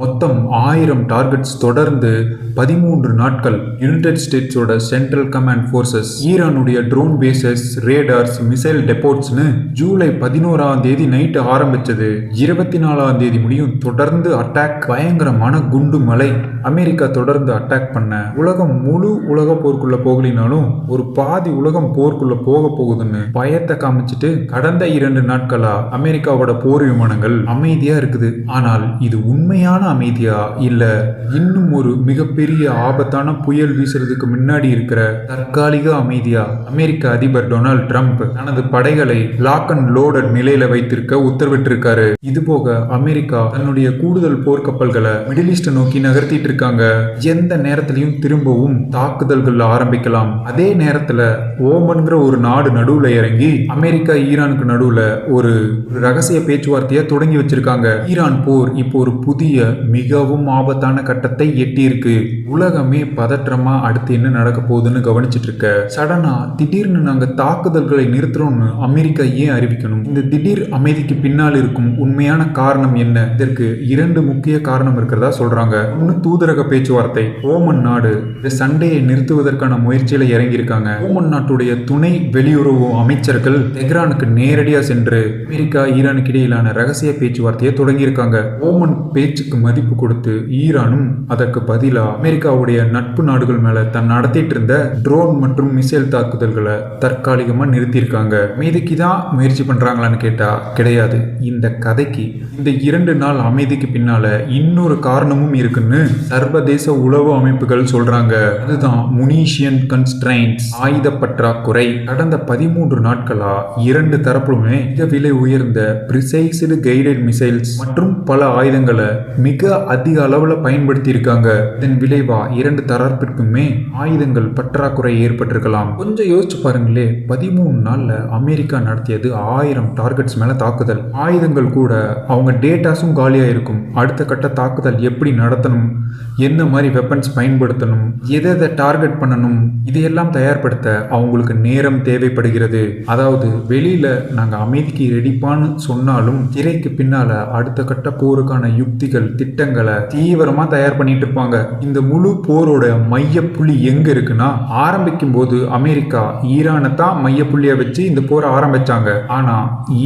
மொத்தம் 1000 டார்கெட்ஸ் தொடர்ந்து 13 நாட்கள் யுனைடெட் ஸ்டேட்ஸோட சென்ட்ரல் கமாண்ட் ஃபோர்ஸஸ் ஈரானுடைய ட்ரோன் பேசஸ், ரேடார்ஸ், மிசைல் டெப்போட்ஸ்னு ஜூலை 11ஆம் தேதி நைட்டு ஆரம்பிச்சது. 24ஆம் தேதி முடியும் தொடர்ந்து அட்டாக். பயங்கரமான குண்டு மலை. அமெரிக்கா தொடர்ந்து அட்டாக் பண்ண உலகம் முழு உலக போருக்குள்ள போகலினாலும் ஒரு பாதி உலகம் போருக்குள்ள போக போகுதுன்னு பயத்தை காமிச்சிட்டு கடந்த 2 நாட்களா அமெரிக்காவோட போர் விமானங்கள் அமைதியா இருக்குது. ஆனால் இது உண்மையான அமைதியா இல்ல இன்னும் ஒரு மிகப்பெரிய ஆபத்தான புயல் வீசுறதுக்கு முன்னாடி இருக்கிற தற்காலிக அமைதியா? அமெரிக்க அதிபர் டொனால்ட் ட்ரம்ப் தனது படைகளை லாக் அண்ட் லோடட் நிலையில வைத்திருக்க உத்தரவிட்டிருக்காரு. இது போக அமெரிக்கா தன்னுடைய கூடுதல் போர்க்கப்பல்களை மிடில் ஈஸ்ட் நோக்கி நகர்த்திட்டு இருக்காங்க. எந்த நேரத்திலையும் திரும்பவும் தாக்குதல்கள் ஆரம்பிக்கலாம். அதே நேரத்துல ஓமன்கிற ஒரு நாடு நடுவுல இறங்கி அமெரிக்கா ஈரானுக்கு நடுவுல ஒரு ரகசிய பேச்சுவார்த்தையை தொடங்கி வச்சிருக்காங்க. ஈரான் போர் இப்போ ஒரு புதிய மிகவும் ஆபத்தான கட்டத்தை எட்டியிருக்கு. உலகமே பதற்றமா அடுத்து என்ன நடக்க போகுதுன்னு கவனிச்சிட்டு இருக்க சடனா திடீர்னு நாங்க தாக்குதல்களை நிறுத்துறோம்னு அமெரிக்கா ஏன் அறிவிக்கணும்? இந்த திடீர் அமைதிக்கு பின்னால் இருக்கும் உண்மையான காரணம் என்ன? இதற்கு 2 முக்கிய காரணம் இருக்கிறதா சொல்றாங்க. ஒன்னு, தூதரக பேச்சுவார்த்தை. ஓமன் நாடு இந்த சண்டையை நிறுத்துவதற்கான முயற்சியில இறங்கியிருக்காங்க. ஓமன் நாட்டுடைய துணை வெளியுறவு அமைச்சர்கள் தெஹ்ரானுக்கு நேரடியா சென்று அமெரிக்கா ஈரானுக்கு இடையிலான ரகசிய பேச்சுவார்த்தையை தொடங்கியிருக்காங்க. ஓமன் பேச்சுக்கு மதிப்பு கொடுத்து ஈரானும் அதற்கு பதிலா அமெரிக்காவுடைய நட்பு நாடுகள் மேல தன் நடத்திட்டு இருந்த ட்ரோன் மற்றும் மிசைல் தாக்குதல்களை தற்காலிகமா நிறுத்தியிருக்காங்க. அமைதிக்கு தான் முயற்சி பண்றாங்களான்னு கேட்டா கிடையாது. இந்த கதைக்கு இந்த 2 நாள் அமைதிக்கு பின்னால இன்னொரு காரணமும் இருக்குன்னு சர்வதேச உளவு அமைப்புகள் சொல்றாங்க. அதுதான் முனிஷியன் கன்ஸ்ட்ரைன்ட்ஸ், ஆயுத பற்றாக்குறை. கடந்த 13 நாட்களா 2 தரப்புமே மிக விலை உயர்ந்த பிரிசைஸ்டு கைடட் மிசைல்ஸ் மற்றும் பல ஆயுதங்களை மிக அதிக அளவுல பயன்படுத்தி இருக்காங்க. இதன் விளைவா 2 தரப்பிற்குமே ஆயுதங்கள் பற்றாக்குறை ஏற்பட்டிருக்கலாம். கொஞ்சம் யோசிச்சு பாருங்களே, 13 நாள்ல அமெரிக்கா நடத்தியது 1000 டார்கெட்ஸ் மேல தாக்குதல். ஆயுதங்கள் கூட அவங்க டேட்டாஸும் காலியா இருக்கும். அடுத்த கட்ட தாக்குதல் எப்படி நடத்தணும், என்ன மாதிரி வெப்பன்ஸ் பயன்படுத்தணும், எதை டார்கெட் பண்ணணும், இதையெல்லாம் தயார்படுத்த அவங்களுக்கு நேரம் தேவைப்படுகிறது. அதாவது வெளியில நாங்க அமைதிக்கு ரெடிப்பான்னு சொன்னாலும் திரைக்கு பின்னால அடுத்த கட்ட போருக்கான யுக்திகள், திட்டங்களை தீவிரமா தயார் பண்ணிட்டு இருப்பாங்க. இந்த முழு போரோட மைய புள்ளி எங்க இருக்குன்னா, ஆரம்பிக்கும் போது அமெரிக்கா ஈரானை தான் மைய புள்ளிய வச்சு இந்த போரை ஆரம்பிச்சாங்க. ஆனா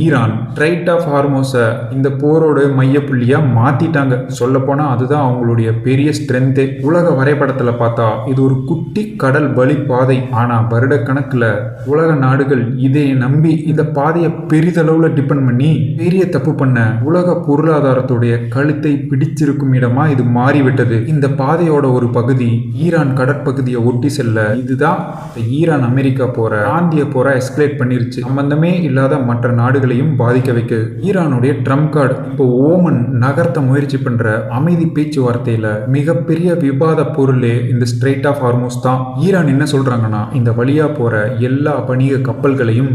ஈரான் ஸ்ட்ரைட் ஆஃப் ஹார்மோஸ இந்த போரோட மைய புள்ளியா மாத்திட்டாங்க. சொல்ல போனா அதுதான் அவங்களுடைய பெரிய ஸ்ட்ரென்த்தே. உலக வரைபடத்துல பார்த்தா இது ஒரு குட்டி கடல் வழி பாதை. ஆனா வருட கணக்குல உலக நாடுகள் இதை நம்பி இந்த பாதையை பெரிதளவுல டிபெண்ட் பண்ணி பெரிய தப்பு பண்ண உலக பொருளாதாரத்துடைய கழுத்தை பிடிச்சிருக்கும் இடமா இது மாறிவிட்டது. இந்த பாதையோட ஒரு பகுதி ஈரான் கடற்பகுதியை ஒட்டி செல்ல இதுதான் ஈரான் அமெரிக்கா போற பிராந்திய போற எஸ்கலேட் பண்ணிருச்சு. சம்பந்தமே இல்லாத மற்ற நாடுகளையும் பாதிக்க வைக்க ஈரானுடைய ட்ரம்ப் கார்டு இப்போ ஓமன் நகர்த்த முயற்சி பண்ற அமைதி பேச்சுவார்த்தையில மிகப்பெரிய விவாத பொருளே இந்த ஸ்ட்ரைட் ஆஃப் ஹார்மோஸ் தான். ஈரான் என்ன சொல்றாங்கன்னா, இந்த வழியா போற எல்லா வணிக கப்பல்களையும்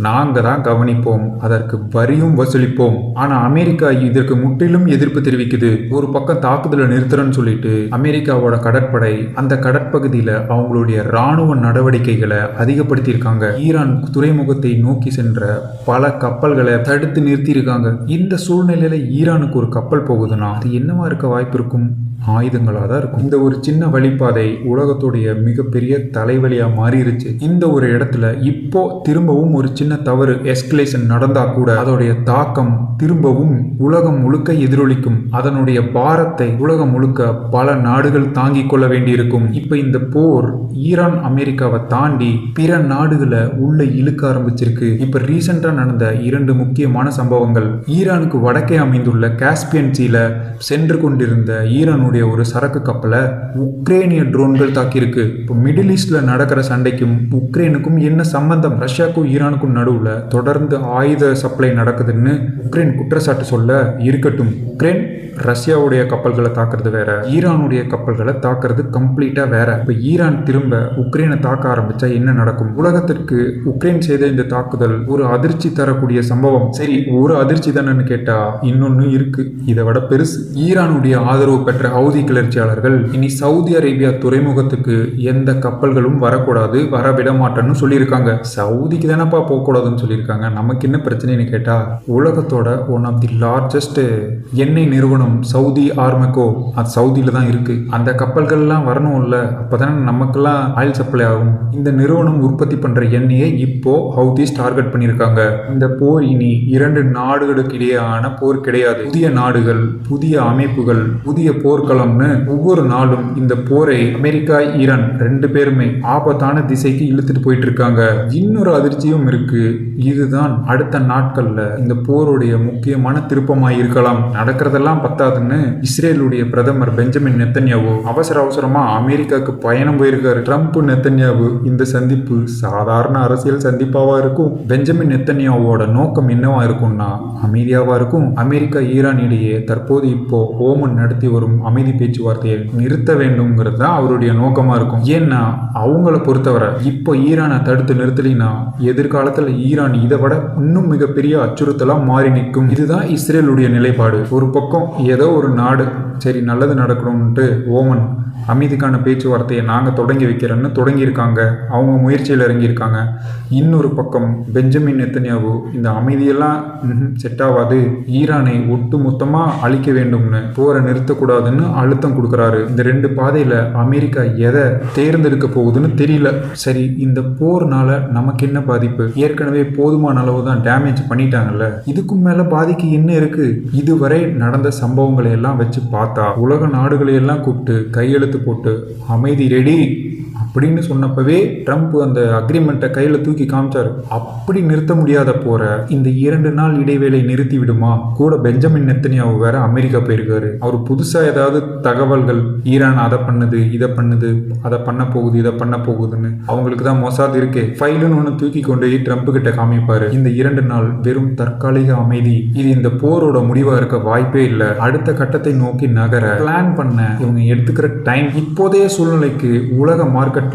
நாங்க தான் கவனிப்போம், அதற்கு வரியும் வசூலிப்போம். ஆனா அமெரிக்கா இதற்கு முற்றிலும் எதிர்ப்பு தெரிவிக்குது. ஒரு பக்கம் தாக்குதலை நிறுத்துறன்னு சொல்லிட்டு அமெரிக்காவோட கடற்படை அந்த கடற்பகுதியில அவங்களுடைய ராணுவ நடவடிக்கைகளை அதிகப்படுத்தி இருக்காங்க. ஈரான் துறைமுகத்தை நோக்கி சென்ற பல கப்பல்களை தடுத்து நிறுத்தி இருக்காங்க. இந்த சூழ்நிலையில ஈரானுக்கு ஒரு கப்பல் போகுதுன்னா அது என்னவா இருக்க வாய்ப்பு இருக்கும்? ஆயுதங்களாக தான் இருக்கும். இந்த ஒரு சின்ன வழிப்பாதை உலகத்துடைய மிகப்பெரிய தலைவலியா மாறிடுச்சு. இந்த ஒரு இடத்துல இப்போ திரும்பவும் ஒரு சின்ன தவறு எஸ்கலேஷன் நடந்தா கூட அதோடைய தாக்கம் திரும்பவும் உலகம் முழுக்க எதிரொலிக்கும். அதனுடைய பாரத்தை உலகம் முழுக்க பல நாடுகள் தாங்கிக் கொள்ள வேண்டியிருக்கும். இப்ப இந்த போர் ஈரான் அமெரிக்காவை தாண்டி பிற நாடுகளை உள்ள இழுக்க ஆரம்பிச்சிருக்கு. இப்ப ரீசெண்டா நடந்த 2 முக்கியமான சம்பவங்கள், ஈரானுக்கு வடக்கே அமைந்துள்ள காஸ்பியன் சீல சென்று கொண்டிருந்த ஈரானுடைய ஒரு சரக்கு கப்பலை உக்ரைனிய ட்ரோன்கள் தாக்கியிருக்கு. இப்போ மிடில் ஈஸ்ட்ல நடக்கிற சண்டைக்கும் உக்ரைனுக்கும் என்ன சம்பந்தம்? ரஷ்யாவுக்கும் ஈரானுக்கும் நடுவுல தொடர்ந்து ஆயுத சப்ளை நடக்குதுன்னு உக்ரைன் குற்றச்சாட்டு சொல்ல இருக்கட்டும். உக்ரைன் ரஷ்யாவுடைய கப்பல்களை தாக்குறது வேற, ஈரானுடைய கப்பல்களை தாக்குறது கம்ப்ளீட்டா வேற. இப்ப ஈரான் திரும்ப உக்ரைனை தாக்க ஆரம்பிச்சா என்ன நடக்கும்? உலகத்திற்கு உக்ரைன் செய்த இந்த தாக்குதல் ஒரு அதிர்ச்சி தரக்கூடிய சம்பவம். சரி, ஒரு அதிர்ச்சி தானேன்னு கேட்டா இன்னொன்னு இருக்கு, இதை விட பெருசு. ஈரானுடைய ஆதரவு பெற்ற ஹவுதி கிளர்ச்சியாளர்கள் இனி சவுதி அரேபியா துறைமுகத்துக்கு எந்த கப்பல்களும் வரக்கூடாது, வர விட மாட்டேன்னு சொல்லியிருக்காங்க. சவுதிக்கு தானப்பா போகக்கூடாதுன்னு சொல்லியிருக்காங்க, நமக்கு என்ன பிரச்சனைன்னு கேட்டா உலகத்தோட ஒன் ஆஃப் தி லார்ஜஸ்ட் எண்ணெய் நிறுவனம் நிறுவனம் சவுதி ஆர்மகோ, அது சவுதியில தான் இருக்கு. அந்த கப்பல்கள்லாம் வரணும் இல்ல, அப்பதானே நமக்கெல்லாம் ஆயில் சப்ளை ஆகும். இந்த நிறுவனம் உற்பத்தி பண்ற எண்ணெயை இப்போ ஹவுதிஸ் டார்கெட் பண்ணியிருக்காங்க. இந்த போர் இனி 2 நாடுகளுக்கு இடையேயான போர் கிடையாது. புதிய நாடுகள், புதிய அமைப்புகள், புதிய போர்க்களம்னு ஒவ்வொரு நாளும் இந்த போரை அமெரிக்கா ஈரான் 2 பேருமே ஆபத்தான திசைக்கு இழுத்துட்டு போயிட்டு இருக்காங்க. இன்னொரு அதிர்ச்சியும் இருக்கு. இதுதான் அடுத்த நாட்கள்ல இந்த போருடைய முக்கியமான திருப்பமாய் இருக்கலாம். நடக்கிறதெல்லாம் பத்தாதுன்னு இஸ்ரேலுடைய பிரதமர் பெஞ்சமின் நெத்தன்யாகு அவசரமா அமெரிக்காவுக்கு பயணம் போயிருக்காரு. ட்ரம்ப் நெத்தன்யாகு இந்த சந்திப்பு சாதாரண அரசியல் சந்திப்பாவா இருக்கும். பெஞ்சமின் நெத்தன்யாவோட நோக்கம் என்னவா இருக்கும்னா அமைதியாவா இருக்கும். அமெரிக்கா ஈரான் இடையே தற்போது இப்போ ஓமன் நடத்தி வரும் அமைதி பேச்சுவார்த்தையை நிறுத்த வேண்டும்ங்கிறது தான் அவருடைய நோக்கமா இருக்கும். ஏன்னா அவங்கள பொறுத்தவரை இப்போ ஈரானை தடுத்து நிறுத்தலினா எதிர்காலத்தில் ஈரான் இதை விட இன்னும் மிகப்பெரிய அச்சுறுத்தலா மாறி நிற்கும். இதுதான் இஸ்ரேலுடைய நிலைப்பாடு. ஒரு பக்கம் ஏதோ ஒரு நாடு சரி நல்லது நடக்கணும்ட்டு ஓமன் அமைதிக்கான பேச்சுவார்த்தையை நாங்கள் தொடங்கி வைக்கிறோன்னு தொடங்கியிருக்காங்க. அவங்க முயற்சியில் இறங்கியிருக்காங்க. இன்னொரு பக்கம் பெஞ்சமின் நெத்தன்யாகு இந்த அமைதியெல்லாம் செட் ஆகாது, ஈரானை ஒட்டு மொத்தமாக அழிக்க வேண்டும்னு, போரை நிறுத்தக்கூடாதுன்னு அழுத்தம் கொடுக்குறாரு. இந்த 2 பாதையில் அமெரிக்கா எதை தேர்ந்தெடுக்க போகுதுன்னு தெரியல. சரி, இந்த போர்னால நமக்கு என்ன பாதிப்பு? ஏற்கனவே போதுமான அளவு தான் டேமேஜ் பண்ணிட்டாங்கல்ல, இதுக்கும் மேலே பாதிக்கு என்ன இருக்கு? இதுவரை நடந்த சம்பவங்களை எல்லாம் வச்சு பார்த்தா உலக நாடுகளை எல்லாம் கூப்பிட்டு கையெழுத்து போட்டு அமைதி ரெடி அப்படின்னு சொன்னப்பவே ட்ரம்ப் அந்த அக்ரிமெண்ட்டை கையில் தூக்கி காமிச்சாரு. அப்படி நிறுத்த முடியாத போற இந்த 2 நாள் இடைவேளை நிறுத்தி விடுமா? கூட பெஞ்சமின் நெத்தன்யாகு வேற அமெரிக்கா போயிருக்காரு. அவர் புதுசா ஏதாவது தகவல்கள் ஈரான் அதை பண்ணுது, இதை பண்ணுது, அதை பண்ண போகுது, இதை பண்ண போகுதுன்னு அவங்களுக்கு தான் மொசாத் இருக்கே, ஃபைலுன்னு ஒன்று தூக்கி கொண்டு ட்ரம்ப் கிட்ட காமிப்பாரு. இந்த 2 நாள் வெறும் தற்காலிக அமைதி, இது இந்த போரோட முடிவா இருக்க வாய்ப்பே இல்லை. அடுத்த கட்டத்தை நோக்கி நகர பிளான் பண்ண இவங்க எடுத்துக்கிற டைம் இப்போதைய சூழ்நிலைக்கு உலக மார்க்கெட்ல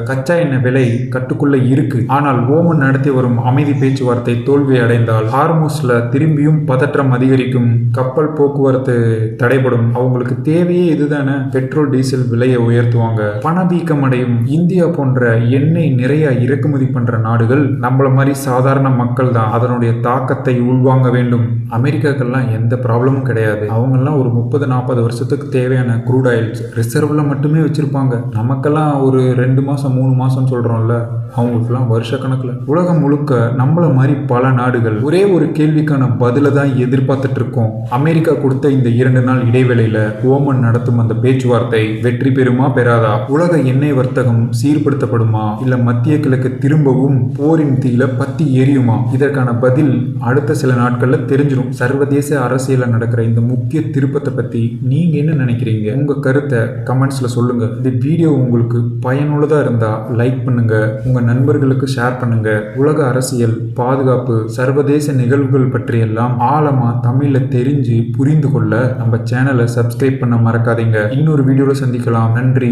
கச்சா எண்ணெய் விலை கட்டுக்குள்ள இருக்கு. ஆனால் ஓமன் நடத்தி வரும் அமைதி பேச்சுவார்த்தை தோல்வி அடைந்தால் ஹார்முஸ்ல திரும்பியும் பதற்றம் அதிகரிக்கும், கப்பல் போக்குவரத்து தடைபடும். அவங்களுக்கு தேவையே இதுதானே, பெட்ரோல் டீசல் விலையை உயர்த்துவாங்க, பணவீக்கம் அடையும். இந்தியா போன்ற எண்ணெய் நிறைய இறக்குமதி பண்ற நாடுகள் நம்மள மாதிரி சாதாரண மக்கள் தான் அதனுடைய தாக்கத்தை உள்வாங்க வேண்டும். அமெரிக்காக்கெல்லாம் எந்த ப்ராப்ளமும் கிடையாது. அவங்கெல்லாம் ஒரு 30-40 வருஷத்துக்கு தேவையான க்ரூட் ஆயில்ஸ் ரிசர்வ்ல மட்டுமே வச்சிருப்பாங்க. நமக்கெல்லாம் ஒரு 2 மாதம் 3 மாதம் சொல்கிறோம்ல, அவங்களுக்குலாம் வருஷ கணக்கில். உலகம் முழுக்க நம்மள மாதிரி பல நாடுகள் ஒரே ஒரு கேள்விக்கான பதிலை தான் எதிர்பார்த்துட்டு இருக்கோம். அமெரிக்கா கொடுத்த இந்த 2 நாள் இடைவேளையில் ஓமன் நடத்தும் அந்த பேச்சுவார்த்தை வெற்றி பெறுமா பெறாதா? உலக எண்ணெய் வர்த்தகம் சீர்படுத்தப்படுமா, இல்லை மத்திய கிழக்கு திரும்பவும் போரின் தீயில பத்தி எரியுமா? இதற்கான பதில் அடுத்த சில நாட்களில் தெரிஞ்சிடும். சர்வதேச அரசியலில் நடக்கிற இந்த முக்கிய திருப்பத்தை பற்றி நீங்கள் என்ன நினைக்கிறீங்க? உங்கள் கருத்தை கமெண்ட்ஸில் சொல்லுங்கள். இந்த வீடியோ உங்களுக்கு பயனுள்ளதாக இருந்தால் லைக் பண்ணுங்க, உங்கள் நண்பர்களுக்கு ஷேர் பண்ணுங்க. உலக அரசியல், பாதுகாப்பு, சர்வதேச நிகழ்வுகள் பற்றியெல்லாம் ஆழமாக தமிழில் தெரிஞ்சு புரிந்து கொள்ள நம்ம சேனலை சப்ஸ்கிரைப் பண்ண மறக்காதீங்க. இன்னொரு வீடியோவில் சந்திக்கலாம். நன்றி.